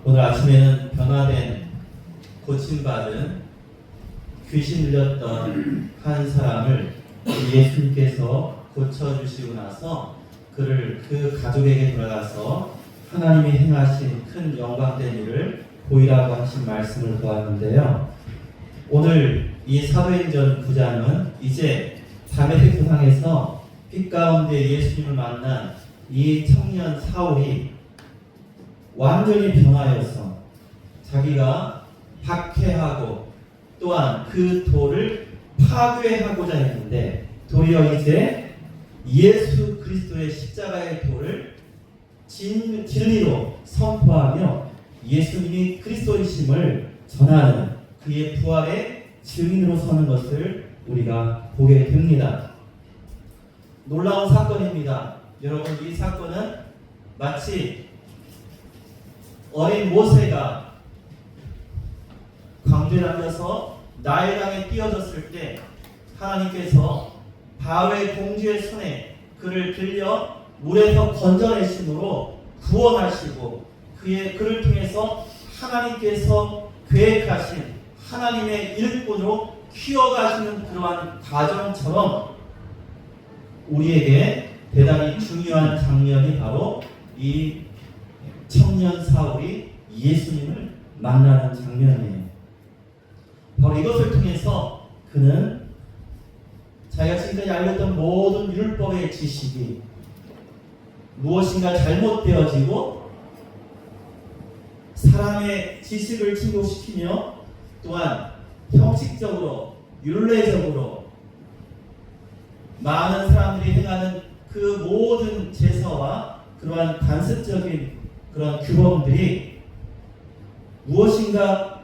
오늘 아침에는 변화된 고침받은 귀신 들렸던 한 사람을 예수님께서 고쳐주시고 나서 그를 그 가족에게 돌아가서 하나님이 행하신 큰 영광된 일을 보이라고 하신 말씀을 보았는데요. 오늘 이 사도행전 9장은 이제 다메섹 도상에서 빛 가운데 예수님을 만난 이 청년 사울이 완전히 변화해서 자기가 박해하고 또한 그 돌을 파괴하고자 했는데 도리어 이제 예수 그리스도의 십자가의 돌을 진리로 선포하며 예수님이 그리스도이심을 전하는 그의 부활의 증인으로 서는 것을 우리가 보게 됩니다. 놀라운 사건입니다. 여러분, 이 사건은 마치 어린 모세가 광주에 앉아서 나일강에 뛰어졌을 때 하나님께서 바로의 공주의 손에 그를 들려 물에서 건져내심으로 구원하시고 그를 통해서 하나님께서 계획하신 하나님의 일꾼으로 키워가시는 그러한 과정처럼 우리에게 대단히 중요한 장면이 바로 이 청년 사울이 예수님을 만나는 장면이에요. 바로 이것을 통해서 그는 자기가 지금까지 알렸던 모든 율법의 지식이 무엇인가 잘못되어지고 사람의 지식을 침묵시키며 또한 형식적으로 율례적으로 많은 사람들이 행하는 그 모든 제사와 그러한 관습적인 그런 규범들이 무엇인가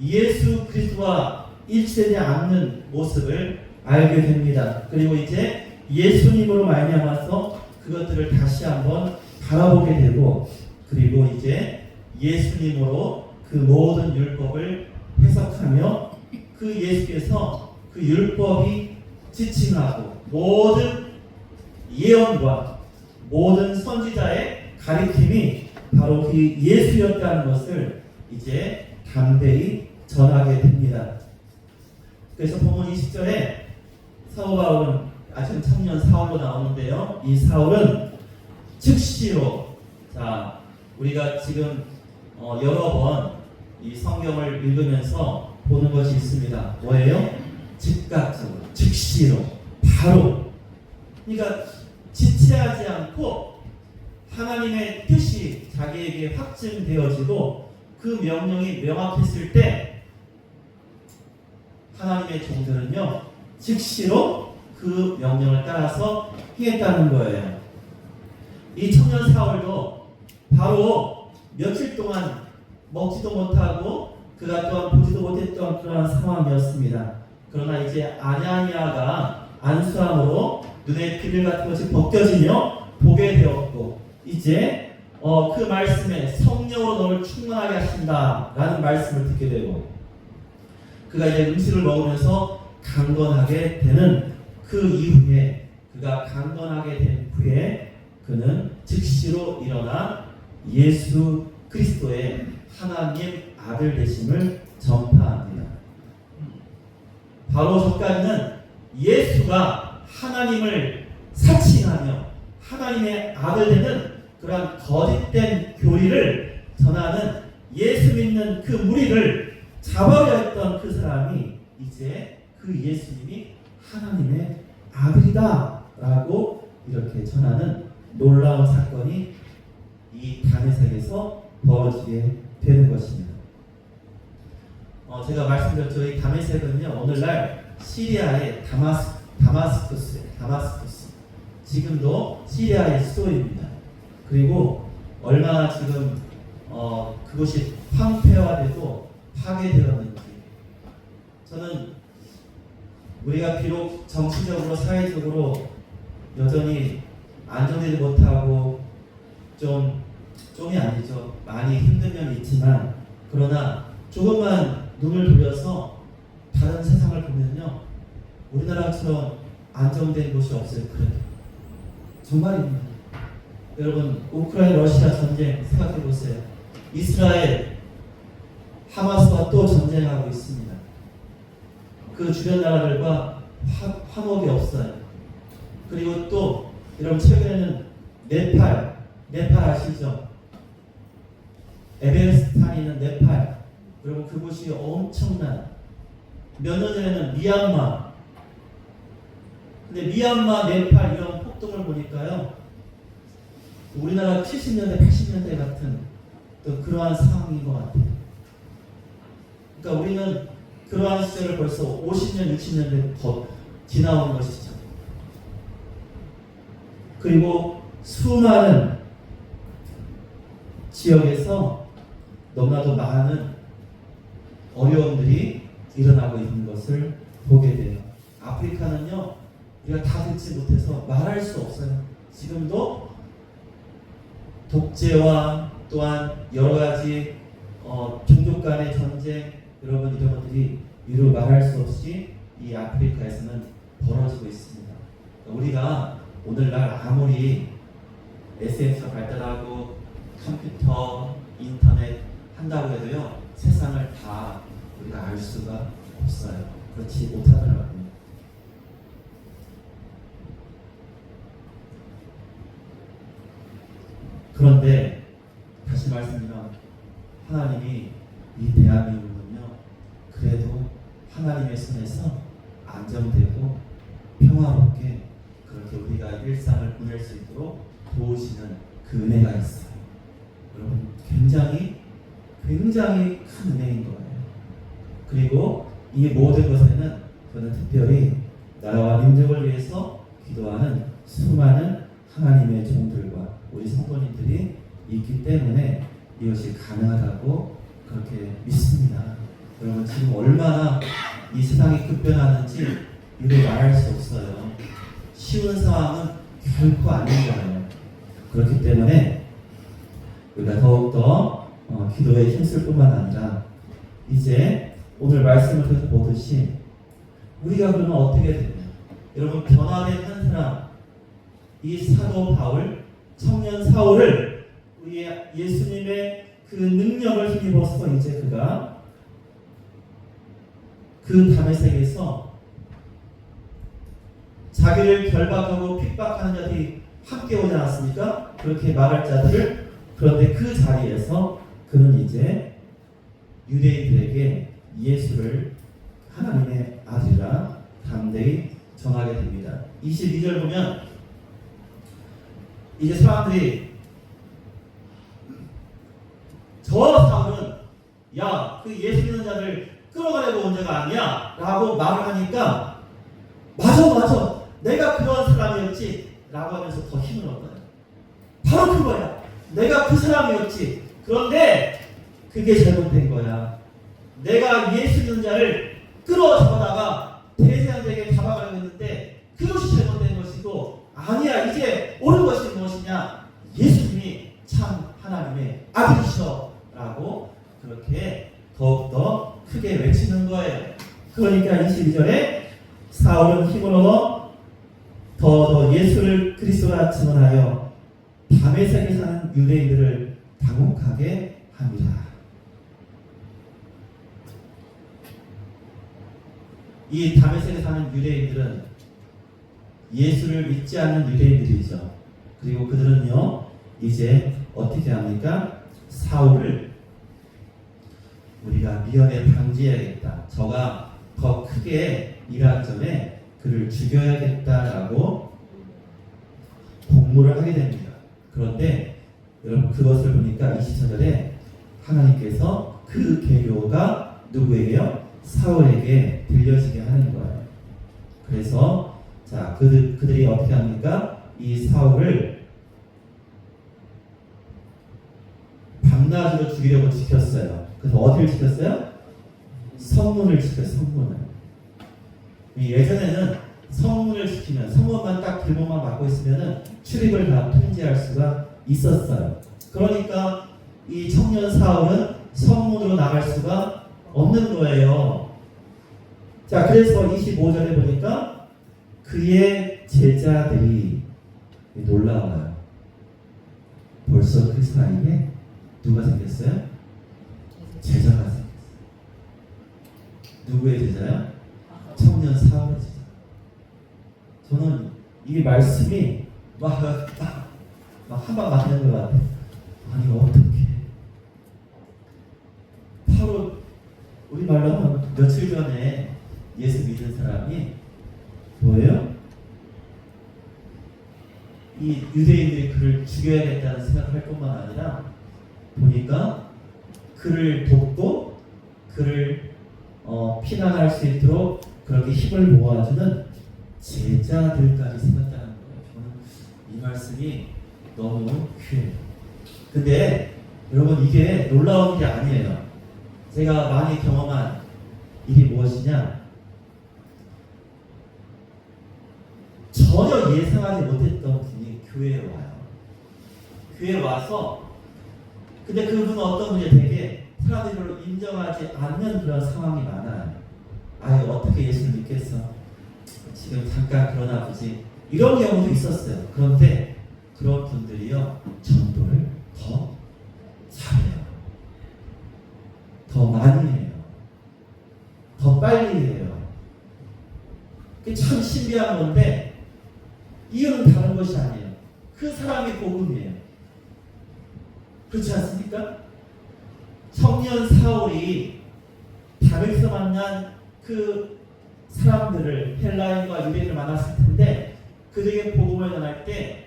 예수 그리스도와 일치되지 않는 모습을 알게 됩니다. 그리고 이제 예수님으로 말미암아서 그것들을 다시 한번 바라보게 되고 그리고 이제 예수님으로 그 모든 율법을 해석하며 그 예수께서 그 율법이 지침하고 모든 예언과 모든 선지자의 가리킴이 바로 그 예수였다는 것을 이제 담대히 전하게 됩니다. 그래서 본문 20절에 사도 바울은 아침 청년 사울로 나오는데요. 이 사울은 즉시로 우리가 지금 여러 번 이 성경을 읽으면서 보는 것이 있습니다. 뭐예요? 즉각적으로, 즉시로, 바로. 그러니까 지체하지 않고 하나님의 뜻이 자기에게 확증되어지고 그 명령이 명확했을 때 하나님의 종들은요 즉시로 그 명령을 따라서 행했다는 거예요. 이 청년 사울도 바로 며칠 동안 먹지도 못하고 그가 또한 보지도 못했던 그러한 상황이었습니다. 그러나 이제 아냐니아가 안수함으로 눈에 비늘 같은 것이 벗겨지며 보게 되었고 이제 그 말씀에 성령으로 너를 충만하게 하신다라는 말씀을 듣게 되고 그가 이제 음식을 먹으면서 강건하게 되는 그 이후에 그가 강건하게 된 후에 그는 즉시로 일어나 예수 그리스도의 하나님 아들 되심을 전파합니다. 바로 저까지는 예수가 하나님을 사칭하며 하나님의 아들 되는 그러한 거짓된 교리를 전하는 예수 믿는 그 무리를 잡아려 했던 그 사람이 이제 그 예수님이 하나님의 아들이다 라고 이렇게 전하는 놀라운 사건이 이 다메섹에서 벌어지게 되는 것입니다. 제가 말씀드렸죠. 이 다메섹은요 오늘날 시리아의 다마스쿠스 지금도 시리아의 수도입니다. 그리고 얼마나 지금 그곳이 황폐화되고 파괴되었는지 저는 우리가 비록 정치적으로 사회적으로 여전히 안정되지 못하고 좀이 아니죠. 많이 힘든 면이 있지만 그러나 조금만 눈을 돌려서 다른 세상을 보면요 우리나라처럼 안정된 곳이 없어요. 그래도 정말입니다. 여러분 우크라이나 러시아 전쟁 생각해 보세요. 이스라엘 하마스와 또 전쟁하고 있습니다. 그 주변 나라들과 화목이 없어요. 그리고 또 여러분 최근에는 네팔 아시죠? 에베레스트산이 있는 네팔, 여러분 그곳이 엄청난, 몇 년 전에는 미얀마, 근데 미얀마, 네팔 이런 폭동을 보니까요, 우리나라 70년대, 80년대 같은 또 그러한 상황인 것 같아요. 그러니까 우리는 그러한 시절을 벌써 50년, 60년대 더 지나온 것이죠. 그리고 수많은 지역에서 너무나도 많은 어려움들이 일어나고 있는 것을 보게 돼요. 아프리카는요, 우리가 다 듣지 못해서 말할 수 없어요. 지금도 독재와 또한 여러 가지 종족 간의 전쟁, 여러분 이런 것들이 이루 말할 수 없이 이 아프리카에서는 벌어지고 있습니다. 우리가 오늘날 아무리 SNS가 발달하고 컴퓨터, 인터넷 한다고 해도요, 세상을 다 우리가 알 수가 없어요. 그렇지 못하더라고요. 그런데 다시 말씀드리면 하나님이 이 대한민국은요, 그래도 하나님의 손에서 안정되고 평화롭게 그렇게 우리가 일상을 보낼 수 있도록 도우시는 그 은혜가 있어요. 여러분 굉장히 큰 은혜인 거예요. 그리고 이 모든 것에는 저는 특별히 나라와 민족을 위해서 기도하는 수많은 하나님의 종들과 우리 성도님들이 있기 때문에 이것이 가능하다고 그렇게 믿습니다. 여러분 지금 얼마나 이 세상이 급변하는지 이루 말할 수 없어요. 쉬운 상황은 결코 아닌 거예요. 그렇기 때문에 우리가 더욱더 기도에 힘쓸 뿐만 아니라 이제 오늘 말씀을 통해서 보듯이 우리가 그러면 어떻게 되냐, 여러분 변화된 한 사람, 이 사도 바울, 청년 사울을 우리 예수님의 그 능력을 힘입어서 이제 그가 그 다메섹에서 자기를 결박하고 핍박하는 자들이 함께 오지 않았습니까? 그렇게 말할 자들을, 그런데 그 자리에서 그는 이제 유대인들에게 예수를 하나님의 아들이라 담대히 전하게 됩니다. 22절 보면 이제 사람들이 저 사울은 야, 그 예수 믿는 자를 끌어가려고 온 자가 아니야 라고 말을 하니까 맞아 내가 그런 사람이었지 라고 하면서 더 힘을 얻어요. 바로 그거야, 내가 그 사람이었지. 그런데 그게 잘못된 거야. 내가 예수 믿는 자를 끌어잡아다가 대제사장에게 잡아가려고 했는데 그것이 잘못된 것이고, 아니야, 이제 옳은 것이 무엇이냐, 예수님이 참 하나님의 아들이셔 라고 그렇게 더욱더 크게 외치는 거예요. 그러니까 22절에 사울은 힘을 얻어 더 예수를 그리스도라 증언하여 다메섹에 사는 유대인들을 당혹하게 합니다. 이 다메섹에 사는 유대인들은 예수를 믿지 않는 유대인들이죠. 그리고 그들은요, 이제 어떻게 합니까? 사울을 우리가 미연에 방지해야겠다, 저가 더 크게 일하기 전에 그를 죽여야겠다라고 공모를 하게 됩니다. 그런데 여러분 그것을 보니까 24절에 하나님께서 그 계교가 누구에게요? 사울에게 들려지게 하는 거예요. 그래서 자, 그들이 어떻게 합니까? 이 사울을 밤낮으로 죽이려고 지켰어요. 그래서 어디를 지켰어요? 성문을 지켰어요. 성문을. 예전에는 성문을 지키면, 성문만 딱 길목만 막고 있으면은 출입을 다 통제할 수가 있었어요. 그러니까 이 청년 사울은 성문으로 나갈 수가 없는 거예요. 자, 그래서 25절에 보니까 그의 제자들이 놀라워요. 벌써 그 사이에 누가 생겼어요? 제자가 생겼어요. 누구의 제자요? 청년 사울의 제자. 저는 이 말씀이 막 한 방 맞는 것 같아요. 아니 어떻게 바로 우리말로 하면 며칠 전에 예수 믿은 사람이 뭐예요? 이 유대인들이 그를 죽여야겠다는 생각할 뿐만 아니라 보니까 그를 돕고 그를 피난할 수 있도록 그렇게 힘을 모아주는 제자들까지 생겼다는 거예요. 저는 이 말씀이 너무 귀해요. 근데 여러분 이게 놀라운 게 아니에요. 제가 많이 경험한 일이 무엇이냐? 전혀 예상하지 못했던 분이 교회에 와요. 교회에 와서 근데 그분은 어떤 분이 되게 사람들이 별로 인정하지 않는 그런 상황이 많아요. 아예 어떻게 예수를 믿겠어? 지금 잠깐 그러나 보지. 이런 경우도 있었어요. 그런데 그런 분들이요 전도를 더 잘해요. 더 많이 해요. 더 빨리 해요. 그게 참 신비한 건데 이유는 다른 것이 아니에요. 그 사람이 복음이에요. 그렇지 않습니까? 청년 사울이 다윗에서 만난 그 사람들을 헬라인과 유대인을 만났을 텐데 그들에게 복음을 전할 때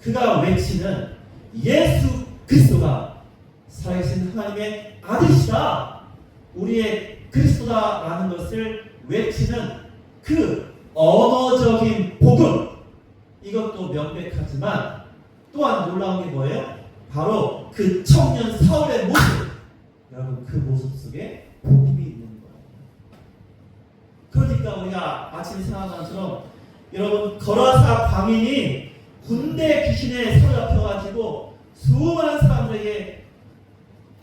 그가 외치는 예수 그리스도가 살아계신 하나님의 아들이시다, 우리의 그리스도다라는 것을 외치는 그 언어적인 복음, 이것도 명백하지만 또한 놀라운 게 뭐예요? 바로 그 청년 사울의 모습. 여러분 그 모습 속에 복음이 있는 거예요. 그러니까 우리가 아침에 생각한 것처럼 여러분 거라사 광인이 군대 귀신에 사로잡혀가지고 수많은 사람들에게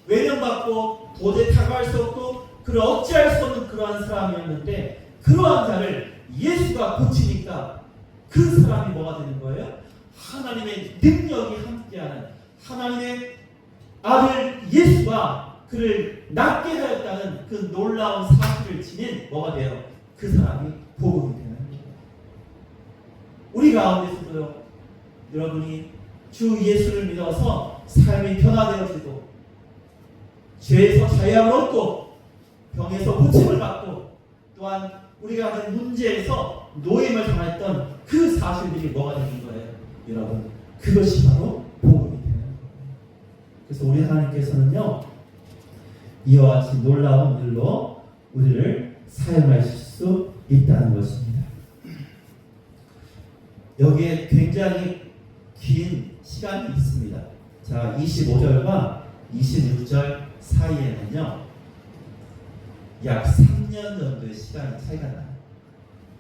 외면받고 도저히 다가갈 수 없고 그를 억제할 수 없는 그러한 사람이었는데 그러한 자를 예수가 고치니까 그 사람이 뭐가 되는 거예요? 하나님의 능력이 함께하는 하나님의 아들 예수가 그를 낫게 하였다는 그 놀라운 사실을 지닌 뭐가 돼요? 그 사람이 복음이 되는 거예요. 우리 가운데서도요, 여러분이 주 예수를 믿어서 삶이 변화되어지고 죄에서 자유함을 얻고 병에서 고침을 받고 또한 우리가 가진 문제에서 노임을 당했던 그 사실들이 뭐가 되는 거예요? 여러분 그것이 바로 복음이 되는 거예요. 그래서 우리 하나님께서는요 이와 같이 놀라운 일로 우리를 사용하실 수 있다는 것입니다. 여기에 굉장히 긴 시간이 있습니다. 자, 25절과 26절 사이에는요 약 3년 정도의 시간이 차이가 나요.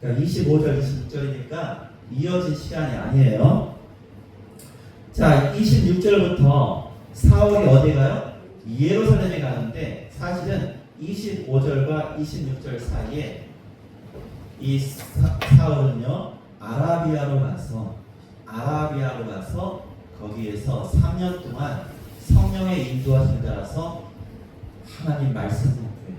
그러니까 25절, 26절이니까 이어진 시간이 아니에요. 자, 26절부터 사울이 어디 가요? 예루살렘에 가는데 사실은 25절과 26절 사이에 이 사울은요 아라비아로 가서 거기에서 3년 동안 성령의 인도하심에 따라서 하나님 말씀을 구해요.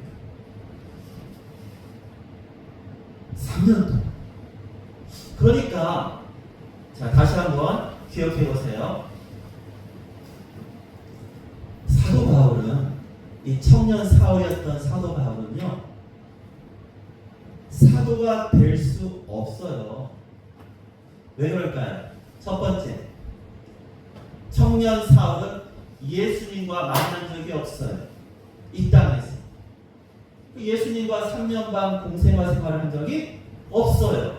3년 동안. 그러니까 자 다시 한번 기억해 보세요. 사도 바울은 이 청년 사울이었던 사도 바울은요 사도가 될 수 없어요. 왜 그럴까요? 첫 번째, 청년 사울은 예수님과 만난 적이 없어요. 이 땅에서 예수님과 3년 반 공생활 생활을 한 적이 없어요.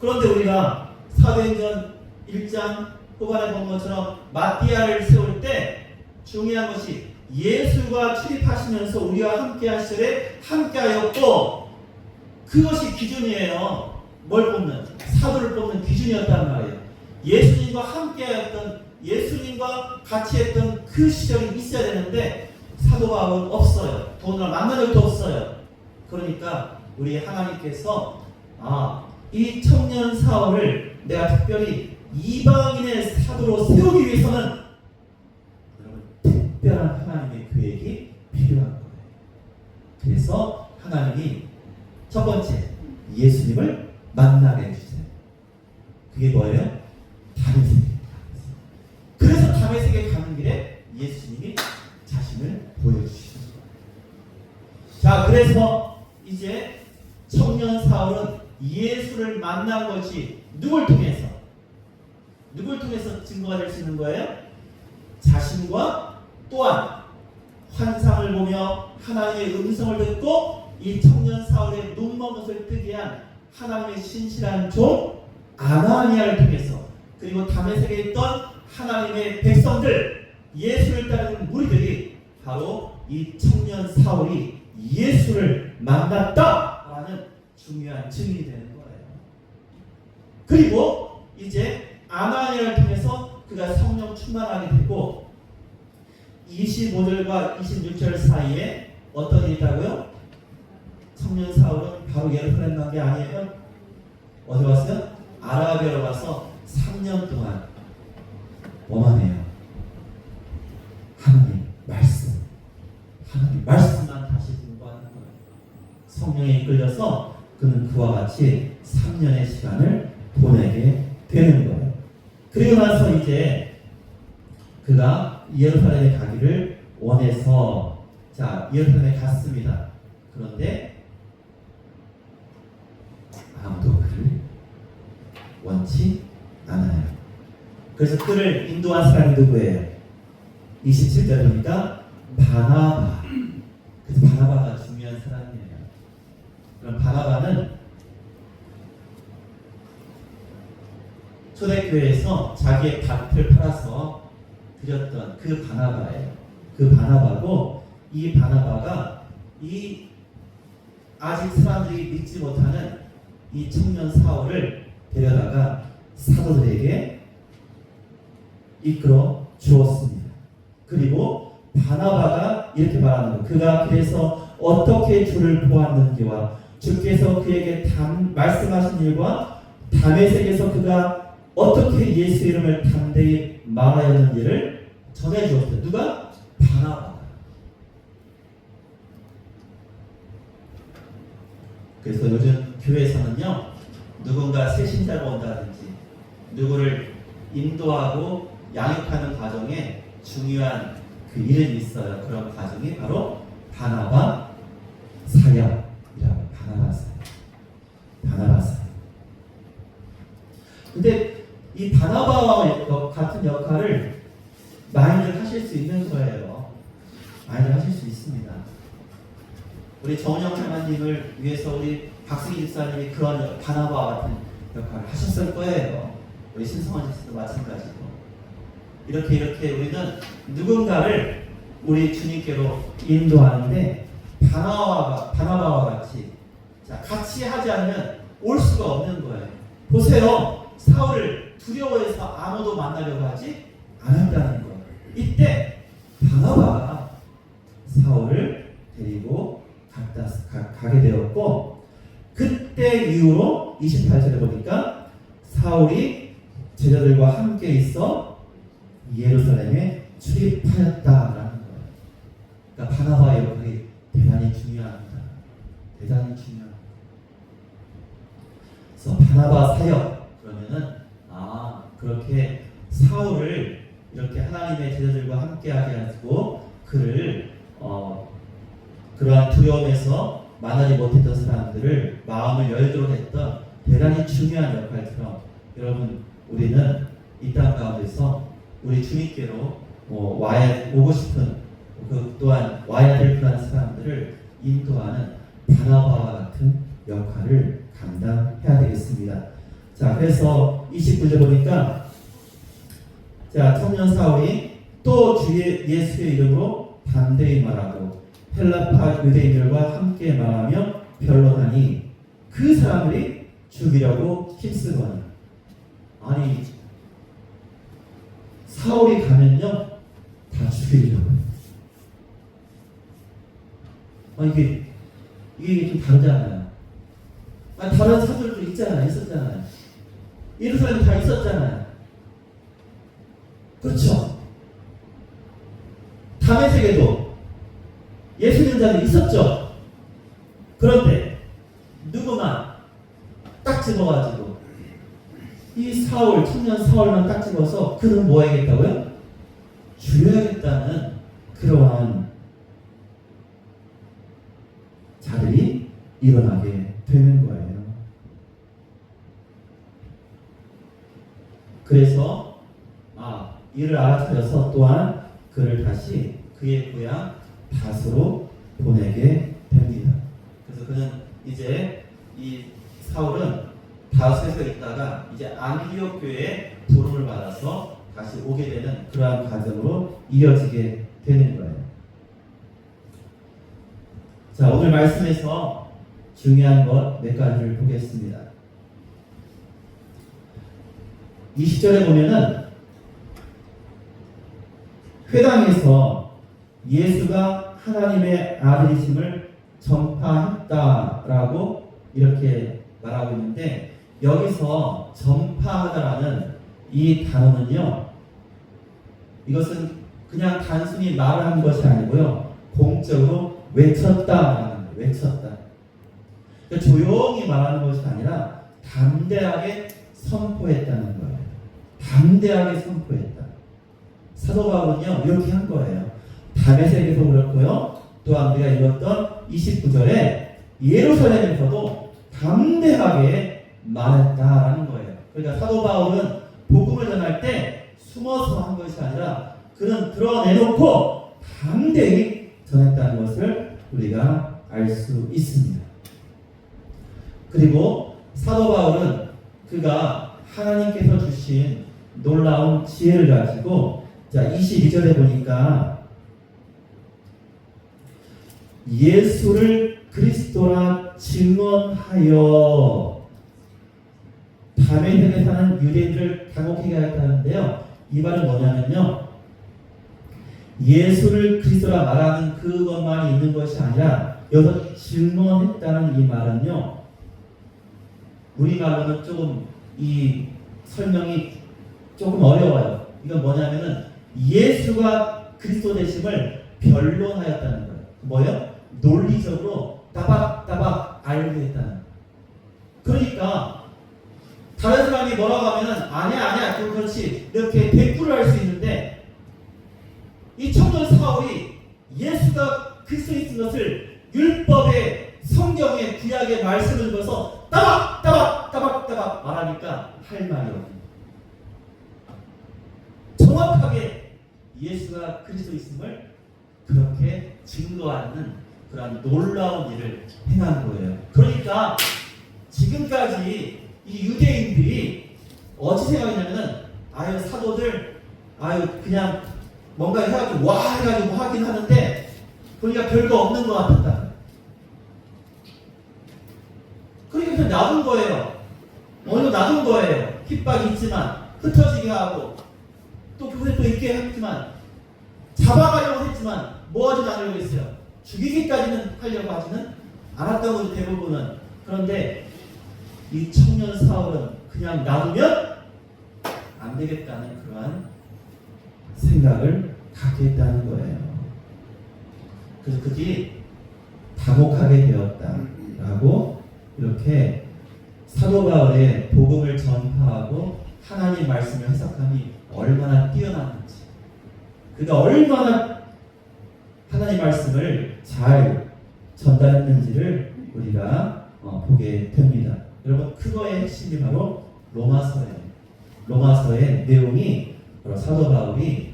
그런데 우리가 사도행전 1장 후반에 본 것처럼 마띠아를 세울 때 중요한 것이 예수가 출입하시면서 우리와 함께한 시절에 함께하였고 그것이 기준이에요. 뭘 뽑는? 사도를 뽑는 기준이었단 말이에요. 예수님과 함께하였던 예수님과 같이 했던 그 시절이 있어야 되는데 사도 바울은 없어요. 돈을 만난 적도 없어요. 그러니까 우리 하나님께서 이 청년 사울을 내가 특별히 이방인의 사도로 세우기 위해서는 여러분 그게 뭐예요? 다메섹에. 그래서 다메섹에 가는 길에 예수님이 자신을 보여주시는 거예요. 자, 그래서 이제 청년 사울은 예수를 만난 것이 누굴 통해서 증거가 될 수 있는 거예요? 자신과 또한 환상을 보며 하나님의 음성을 듣고 이 청년 사울의 눈먼 것을 뜨게 한 하나님의 신실한 종 아나니아를 통해서, 그리고 다메섹에 있던 하나님의 백성들, 예수를 따르는 무리들이 바로 이 청년 사울이 예수를 만났다라는 중요한 증인이 되는 거예요. 그리고 이제 아나니아를 통해서 그가 성령 충만하게 되고 25절과 26절 사이에 어떤 일이 있다고요? 청년 사울은 바로 예루살렘 간 게 아니에요. 어디 왔어요? 아라비아로 가서 3년 동안 뭐만 해요? 하나님 말씀만 다시 공부하는 거예요. 성령에 이끌려서 그는 그와 같이 3년의 시간을 보내게 되는 거예요. 그리고 나서 이제 그가 예루살렘에 가기를 원해서 예루살렘에 갔습니다. 그런데 아무도 그를 원치 않아요. 그래서 그를 인도한 사람이 누구예요? 27절에 보니까 바나바. 그래서 바나바가 중요한 사람이에요. 그럼 바나바는 초대교회에서 자기의 밭을 팔아서 드렸던 그 바나바예요. 그 바나바고, 이 바나바가 이 아직 사람들이 믿지 못하는 이 청년 사울을 데려다가 사도들에게 이끌어 주었습니다. 그리고 바나바가 이렇게 말하는 것, 그가 그래서 어떻게 주를 보았는지와 주께서 그에게 말씀하신 일과 다메섹에서 그가 어떻게 예수 이름을 담대히 말하였는지를 전해주었어요. 누가? 바나바가. 그래서 요즘 교회에서는요, 누군가 새 신자가 온다든지 누구를 인도하고 양육하는 과정에 중요한 그 이름이 있어요. 그런 과정이 바로 바나바 사역이라고. 바나바 사역. 근데 이 바나바와 같은 역할을 많이들 하실 수 있는 거예요. 많이들 하실 수 있습니다. 우리 정은영 장관님을 위해서 우리 박승희 집사님이 그런 바나바와 같은 역할을 하셨을 거예요. 우리 신성환 집사도 마찬가지고. 이렇게 우리는 누군가를 우리 주님께로 인도하는데 바나바와 같이 하지 않으면 올 수가 없는 거예요. 보세요. 사울을 두려워해서 아무도 만나려고 하지 않았다는 거예요. 이때 바나바가 사울을 데리고 가게 되었고, 그때 이후로 28절에 보니까 사울이 제자들과 함께 있어 예루살렘에 출입하였다라는 거예요. 그러니까 바나바의 역할이 대단히 중요합니다. 대단히 중요합니다. 그래서 바나바 사역, 그러면은 그렇게 사울을 이렇게 하나님의 제자들과 함께하게 하고 그를 그러한 두려움에서 만나지 못했던 사람들을 마음을 열도록 했던 대단히 중요한 역할처럼, 여러분 우리는 이 땅 가운데서 우리 주님께로 오고 싶은, 그 또한 와야 될 그런 사람들을 인도하는 바나바와 같은 역할을 감당해야 되겠습니다. 자, 그래서 29절 보니까 청년 사울이 또 주의 예수의 이름으로 담대히 말하고 헬라파 유대인들과 함께 말하며 변론하니 그 사람들이 죽이려고 힘쓰거니. 아니, 사울이 가면요 다 죽이려고 해요. 이게 좀 다르잖아요. 다른 사람들도 있었잖아요. 예루살렘에 다 있었잖아요. 그렇죠? 다메섹에도 예수 믿는 자들이 있었죠. 그런데 누구만 딱 집어가지고 이 사울 세워놓고서 그는 뭐 해야겠다고요? 죽여야겠다는 그러한 자들이 일어나게 되는 거예요. 그래서 이를 알아차려서 또한 그를 다시 그의 고향 다스로 보내게 됩니다. 그래서 그는 이제 이 사울은 다스에서 있다가 이제 안디옥 교회에 부름을 받아서 다시 오게 되는 그러한 과정으로 이어지게 되는 거예요. 자, 오늘 말씀에서 중요한 것 몇 가지를 보겠습니다. 20절에 보면은 회당에서 예수가 하나님의 아들이심을 전파했다라고 이렇게 말하고 있는데, 여기서 전파하다라는 이 단어는요, 이것은 그냥 단순히 말하는 것이 아니고요, 공적으로 외쳤다라는 거예요. 외쳤다. 그러니까 조용히 말하는 것이 아니라 담대하게 선포했다는 거예요. 담대하게 선포했다. 사도 바울은요, 이렇게 한 거예요. 다메섹에서 그렇고요, 또한 우리가 읽었던 29절에 예루살렘에서도 담대하게 말했다라는 거예요. 그러니까 사도 바울은 복음을 전할 때 숨어서 한 것이 아니라 그는 드러내놓고 담대히 전했다는 것을 우리가 알 수 있습니다. 그리고 사도 바울은 그가 하나님께서 주신 놀라운 지혜를 가지고, 자 22절에 보니까 예수를 그리스도라 증언하여 다메섹에 사는 유대인들을 당혹하게 하였다는데요, 이 말은 뭐냐면요, 예수를 그리스도라 말하는 그것만이 있는 것이 아니라 여기서 증언했다는 이 말은요, 우리말로는 조금 이 설명이 조금 어려워요. 이건 뭐냐면은 예수가 그리스도 되심을 변론하였다는 거예요. 뭐예요? 논리적으로 따박따박 알게 했다는. 그러니까 다른 사람이 뭐라고 하면은 아니야 그렇지 이렇게 대꾸를 할 수 있는데, 이 청년 사울이 예수가 그리스도인 것을 율법의 성경의 구약의 말씀을 들어서 따박 말하니까 할 말이 없는, 정확하게 예수가 그리스도 있음을 그렇게 증거하는 그런 놀라운 일을 행한 거예요. 그러니까 지금까지 이 유대인들이 어찌 생각했냐면은 사도들 그냥 뭔가 해가지고 와 해가지고 하긴 하는데 그러니까 별거 없는 것 같았다. 그러니까 그냥 놔둔 거예요. 어느 놔둔 거예요. 핍박이 있지만 흩어지게 하고 또 교회 또 있게 했지만 잡아가려고 했지만 뭐 하지 않으려고 했어요. 죽이기까지는 하려고 하지는 않았던 거죠, 대부분은. 그런데 이 청년 사울은 그냥 놔두면 안 되겠다는 그러한 생각을 갖게 했다는 거예요. 그래서 그들이 당혹하게 되었다라고 이렇게 사도 바울의 복음을 전파하고 하나님 말씀을 해석함이 얼마나 뛰어났는지, 그가 얼마나 하나님 말씀을 잘 전달했는지를 우리가 보게 됩니다. 여러분, 그거의 핵심이 바로 로마서예요. 로마서의 내용이 바로 사도 바울이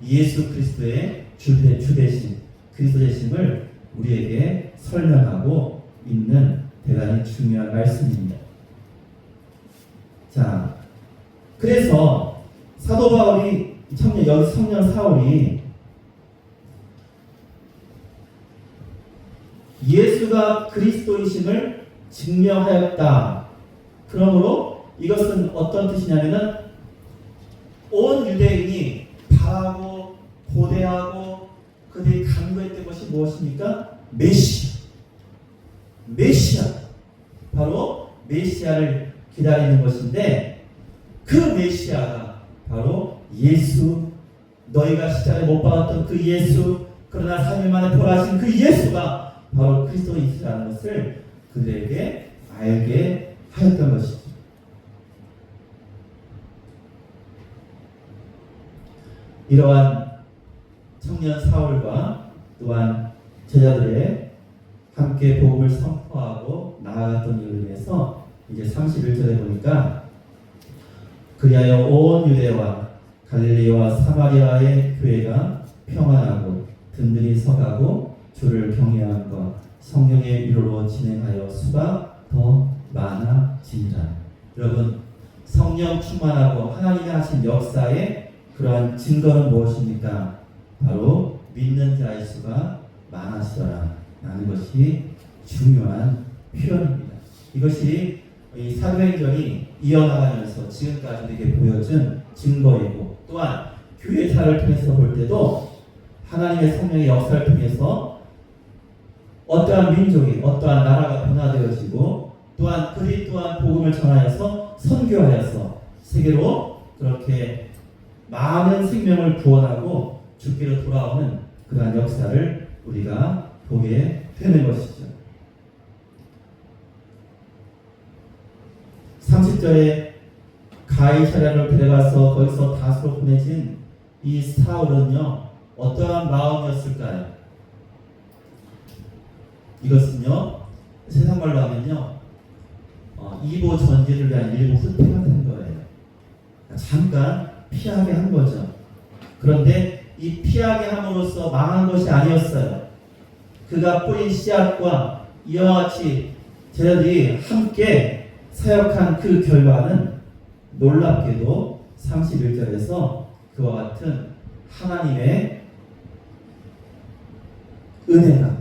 예수 그리스도의 주되심, 그리스도 되심을 우리에게 설명하고 있는 대단히 중요한 말씀입니다. 자, 그래서 사도 바울이 청년 사울이 예수가 그리스도이심을 증명하였다. 그러므로 이것은 어떤 뜻이냐면은 온 유대인이 바라고 고대하고 그들이 간구했던 것이 무엇입니까? 메시아. 바로 메시아를 기다리는 것인데, 그 메시아가 바로 예수, 너희가 십자가에 못 박았던 그 예수, 그러나 3일 만에 부활하신 그 예수가 바로 그리스도이시라는 것을 그들에게 알게 하였던 것이죠. 이러한 청년 사울과 또한 제자들의 함께 복음을 선포하고 나아갔던 일을 위해서 이제 31절에 보니까 그리하여 온 유대와 갈릴리와 사마리아의 교회가 평안하고 든든히 서가고 주를 경외함과 성령의 위로로 진행하여 수가 더 많아지니라. 여러분, 성령 충만하고 하나님이 하신 역사의 그러한 증거는 무엇입니까? 바로 믿는 자의 수가 많아지더라 라는 것이 중요한 표현입니다. 이것이 이 사도행전이 이어나가면서 지금까지 우리에게 보여준 증거이고, 또한 교회사를 통해서 볼 때도 하나님의 성령의 역사를 통해서 어떠한 민족이, 어떠한 나라가 변화되어지고, 또한 그들이 또한 복음을 전하여서 선교하여서 세계로 그렇게 많은 생명을 구원하고 주께로 돌아오는 그러한 역사를 우리가 보게 되는 것이죠. 30절에 가이사랴를 데려가서 거기서 다수로 보내진 이 사울은요, 어떠한 마음이었을까요? 이것은요, 세상 말로 하면요, 이보 전지를 위한 일부 후퇴가 된 거예요. 잠깐 피하게 한 거죠. 그런데 이 피하게 함으로써 망한 것이 아니었어요. 그가 뿌린 씨앗과 이와 같이 제자들이 함께 사역한 그 결과는 놀랍게도 31절에서 그와 같은 하나님의 은혜가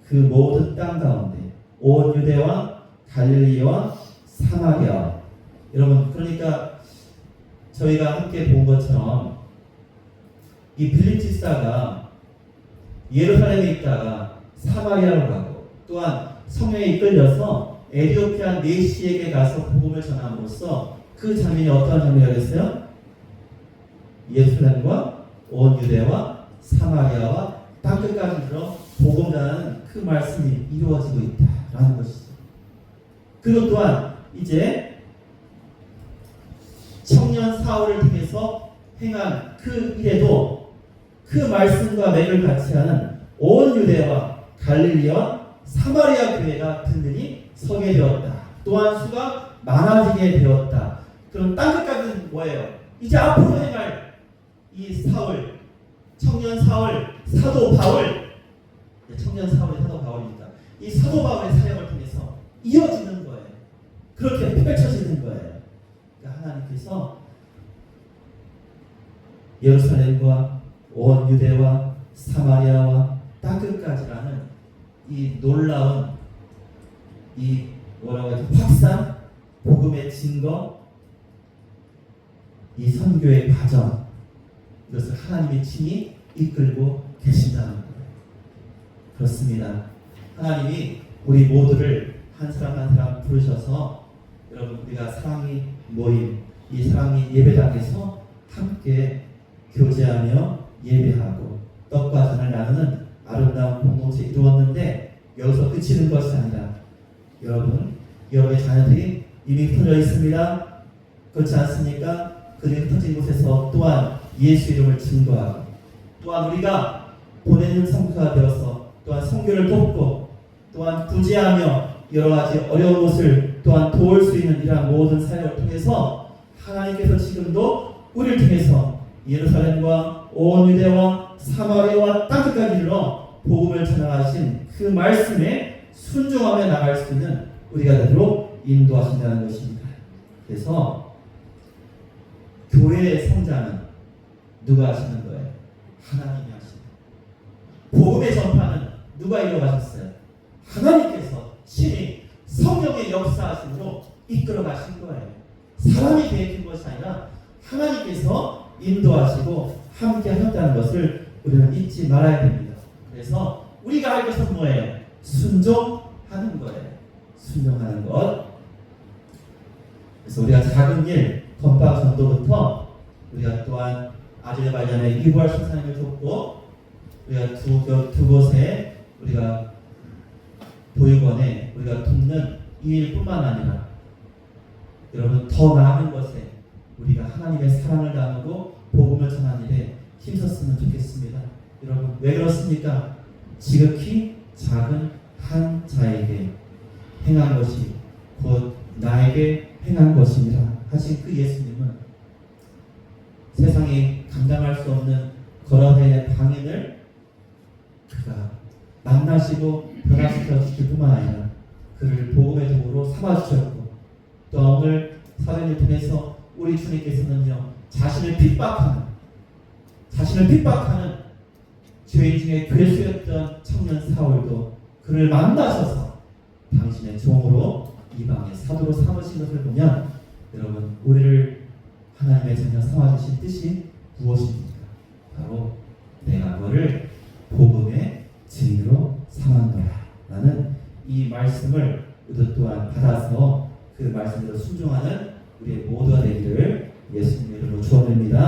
그 모든 땅 가운데 온 유대와 갈릴리와 사마리아, 여러분, 그러니까 저희가 함께 본 것처럼 이 빌립 집사가 예루살렘에 있다가 사마리아로 가고, 또한 성령에 이끌려서 에티오피아 네시에게 가서 복음을 전함으로써 그 장면이 어떠한 장면이었어요? 예루살렘과 온 유대와 사마리아와 땅끝까지 들어 복음 전하는 그 말씀이 이루어지고 있다라는 것이죠. 그리고 또한 이제 청년 사울을 통해서 행한 그 일에도 그 말씀과 맥을 같이 하는 온 유대와 갈릴리와 사마리아 교회가 든든히 서게 되었다. 또한 수가 많아지게 되었다. 그럼 땅끝까지는 뭐예요? 이제 앞으로 행할 이 사울, 청년 사울, 사도 바울, 청년 사울이 사도 바울이니까 이 사도 바울의 사역을 통해서 이어지는 거예요. 그렇게 펼쳐지는 거예요. 그러니까 하나님께서 예루살렘과 온 유대와 사마리아와 땅끝까지라는 이 놀라운 이 뭐라고 하죠? 확산, 복음의 증거, 이 선교의 과정, 이것을 하나님의 친히 이끌고 계신다는 거예요. 그렇습니다. 하나님이 우리 모두를 한 사람 한 사람 부르셔서 여러분, 우리가 사랑이 모임, 이 사랑이 예배당에서 함께 교제하며 예배하고 떡과 잔을 나누는 아름다운 공동체 이루었는데, 여기서 그치는 것이 아니라 여러분, 여러분의 자녀들이 이미 흩어져 있습니다. 그렇지 않습니까? 그들이 흩어진 곳에서 또한 예수 이름을 증거하고, 또한 우리가 보내는 성도가 되어서 또한 선교를 돕고, 또한 구제하며 여러 가지 어려운 곳을 또한 도울 수 있는 이러한 모든 사역을 통해서 하나님께서 지금도 우리를 통해서 예루살렘과 온 유대와 사마리아와 땅끝까지 이르러 복음을 전하신 그 말씀에 순종하며 나갈 수 있는 우리가 되도록 인도하신다는 것입니다. 그래서 교회의 성장은 누가 하시는 거예요? 하나님이 하시는 거예요. 복음의 전파는 누가 이루어가셨어요? 하나님께서 친히 성령의 역사하심으로 이끌어 가신 거예요. 사람이 계획한 것이 아니라 하나님께서 인도하시고 함께 하셨다는 것을 우리는 잊지 말아야 됩니다. 그래서 우리가 할 것은 뭐예요? 순종하는 거예요. 순종하는 것. 그래서 우리가 작은 일, 건빵 전도부터 우리가 또한 아제르바이잔의 이부알 선사님을 돕고, 우리가 두 곳에 우리가 보육원에 우리가 돕는 이 일뿐만 아니라 여러분, 더 나은 것에 우리가 하나님의 사랑을 나누고 복음을 전하는 일에 힘썼으면 좋겠습니다. 여러분 왜 그렇습니까? 지극히 작은 한 자에게 행한 것이 곧 나에게 행한 것이니라 하신 그 예수님은 세상이 감당할 수 없는 거라다의 방인을 그가 만나시고 변화시켜 주실 뿐만 아니라 그를 복음의 도구로 삼아주셨고, 또 오늘 사도행을 통해서 우리 주님께서는요 자신을 핍박하는 죄인 중에 괴수였던 청년 사울도 그를 만나셔서 당신의 종으로 이방의 사도로 삼으신 것을 보면, 여러분 우리를 하나님의 자녀 삼아주신 뜻이 무엇입니까? 바로 내가 너를 복음의 증인으로 삼았노라 라는 이 말씀을 우리 또한 받아서 그 말씀대로 순종하는 우리의 모두가 되기를 예수님의 이름으로 축원드립니다.